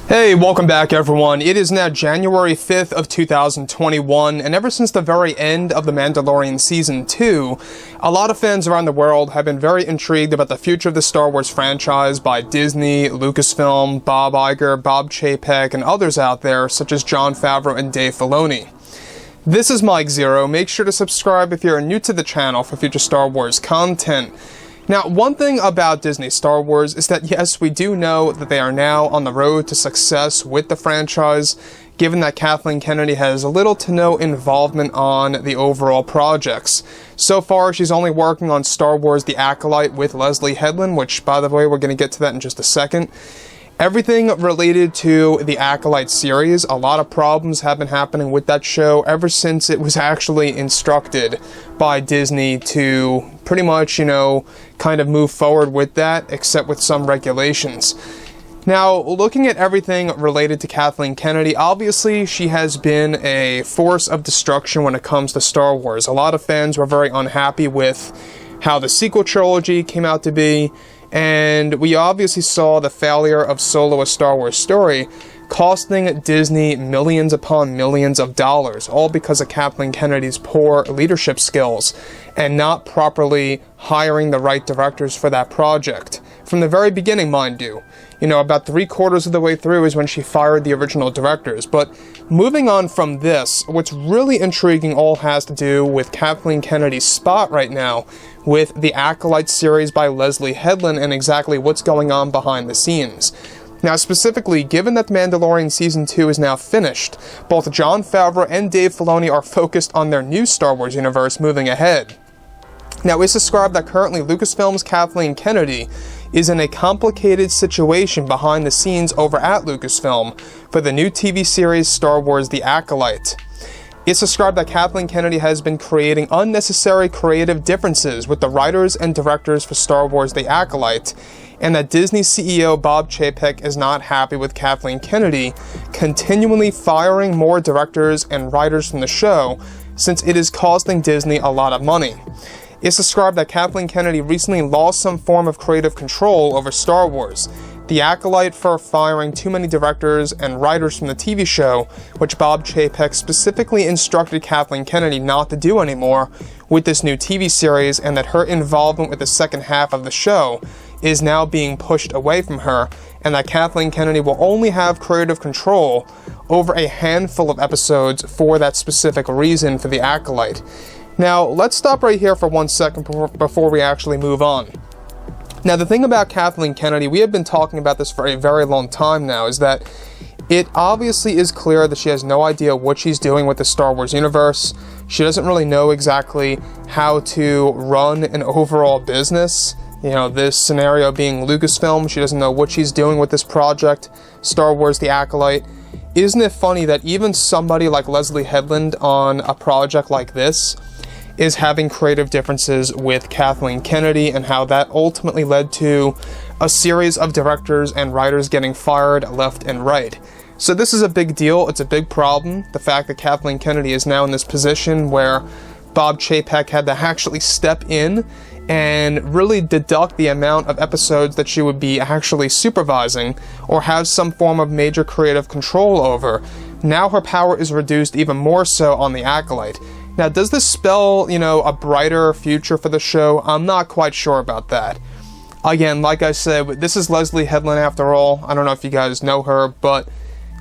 Hey, welcome back everyone. It is now January 5th of 2021, and ever since the very end of The Mandalorian Season 2, a lot of fans around the world have been very intrigued about the future of the Star Wars franchise by Disney, Lucasfilm, Bob Iger, Bob Chapek, and others out there, such as Jon Favreau and Dave Filoni. This is Mike Zero. Make sure to subscribe if you're new to the channel for future Star Wars content. Now, one thing about Disney Star Wars is that yes, we do know that they are now on the road to success with the franchise, given that Kathleen Kennedy has little to no involvement on the overall projects. So far, she's only working on Star Wars The Acolyte with Leslie Headland, which, by the way, we're going to get to that in just a second. Everything related to the Acolyte series, a lot of problems have been happening with that show ever since it was actually instructed by Disney to pretty much, kind of move forward with that, except with some regulations. Now, looking at everything related to Kathleen Kennedy, obviously she has been a force of destruction when it comes to Star Wars. A lot of fans were very unhappy with how the sequel trilogy came out to be, and we obviously saw the failure of Solo: A Star Wars Story, costing Disney millions upon millions of dollars, all because of Kathleen Kennedy's poor leadership skills and not properly hiring the right directors for that project. From the very beginning, mind you. About 3/4 of the way through is when she fired the original directors. But moving on from this, what's really intriguing all has to do with Kathleen Kennedy's spot right now with the Acolyte series by Leslie Headland and exactly what's going on behind the scenes. Now, specifically, given that The Mandalorian Season 2 is now finished, both Jon Favreau and Dave Filoni are focused on their new Star Wars universe moving ahead. Now, it's described that currently Lucasfilm's Kathleen Kennedy is in a complicated situation behind the scenes over at Lucasfilm for the new TV series Star Wars The Acolyte. It's described that Kathleen Kennedy has been creating unnecessary creative differences with the writers and directors for Star Wars The Acolyte, and that Disney CEO Bob Chapek is not happy with Kathleen Kennedy continually firing more directors and writers from the show, since it is costing Disney a lot of money. It's described that Kathleen Kennedy recently lost some form of creative control over Star Wars, The Acolyte for firing too many directors and writers from the TV show, which Bob Chapek specifically instructed Kathleen Kennedy not to do anymore with this new TV series, and that her involvement with the second half of the show is now being pushed away from her, and that Kathleen Kennedy will only have creative control over a handful of episodes for that specific reason for The Acolyte. Now, let's stop right here for 1 second before we actually move on. Now, the thing about Kathleen Kennedy, we have been talking about this for a very long time now, is that it obviously is clear that she has no idea what she's doing with the Star Wars universe. She doesn't really know exactly how to run an overall business. This scenario being Lucasfilm, she doesn't know what she's doing with this project, Star Wars The Acolyte. Isn't it funny that even somebody like Leslie Headland on a project like this is having creative differences with Kathleen Kennedy, and how that ultimately led to a series of directors and writers getting fired left and right. So this is a big deal. It's a big problem. The fact that Kathleen Kennedy is now in this position where Bob Chapek had to actually step in and really deduct the amount of episodes that she would be actually supervising or have some form of major creative control over. Now her power is reduced even more so on The Acolyte. Now, does this spell, a brighter future for the show? I'm not quite sure about that. Again, like I said, this is Leslie Headland after all. I don't know if you guys know her, but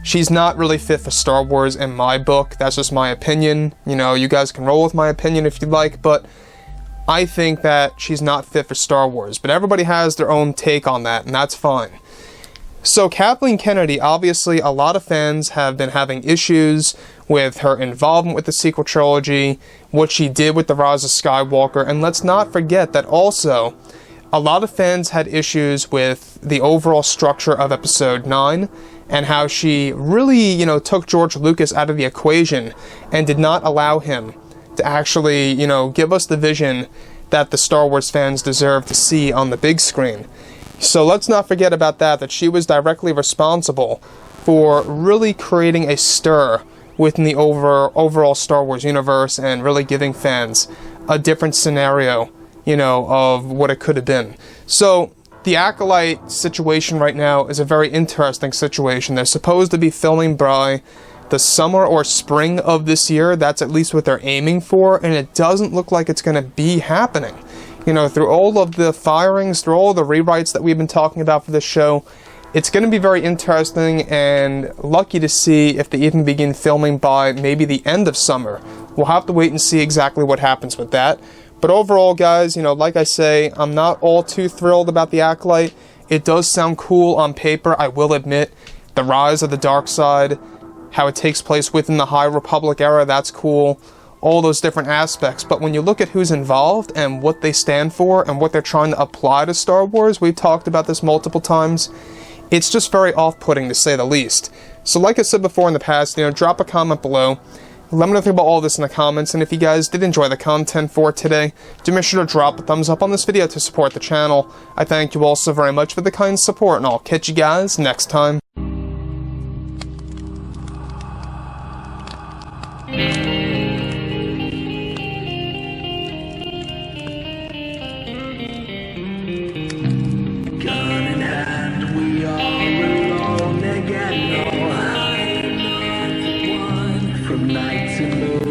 she's not really fit for Star Wars in my book. That's just my opinion. You guys can roll with my opinion if you'd like, but I think that she's not fit for Star Wars. But everybody has their own take on that, and that's fine. So Kathleen Kennedy, obviously a lot of fans have been having issues with her involvement with the sequel trilogy, what she did with The Rise of Skywalker, and let's not forget that also a lot of fans had issues with the overall structure of Episode 9 and how she really, took George Lucas out of the equation and did not allow him to actually, give us the vision that the Star Wars fans deserve to see on the big screen. So let's not forget about that she was directly responsible for really creating a stir within the overall Star Wars universe and really giving fans a different scenario, of what it could have been. So the Acolyte situation right now is a very interesting situation. They're supposed to be filming by the summer or spring of this year. That's at least what they're aiming for, and it doesn't look like it's going to be happening. You know, through all of the firings, through all the rewrites that we've been talking about for this show, it's going to be very interesting and lucky to see if they even begin filming by maybe the end of summer. We'll have to wait and see exactly what happens with that. But overall, guys, you know, like I say, I'm not all too thrilled about the Acolyte. It does sound cool on paper, I will admit. The rise of the dark side, how it takes place within the High Republic era, that's cool. All those different aspects. But when you look at who's involved and what they stand for and what they're trying to apply to Star Wars, we've talked about this multiple times, it's just very off-putting, to say the least. So like I said before in the past, you know, drop a comment below. Let me know about all this in the comments, and if you guys did enjoy the content for today, do make sure to drop a thumbs up on this video to support the channel. I thank you all so very much for the kind support, and I'll catch you guys next time. Gun in hand, we are alone again. No, I'm not the one from night to moon.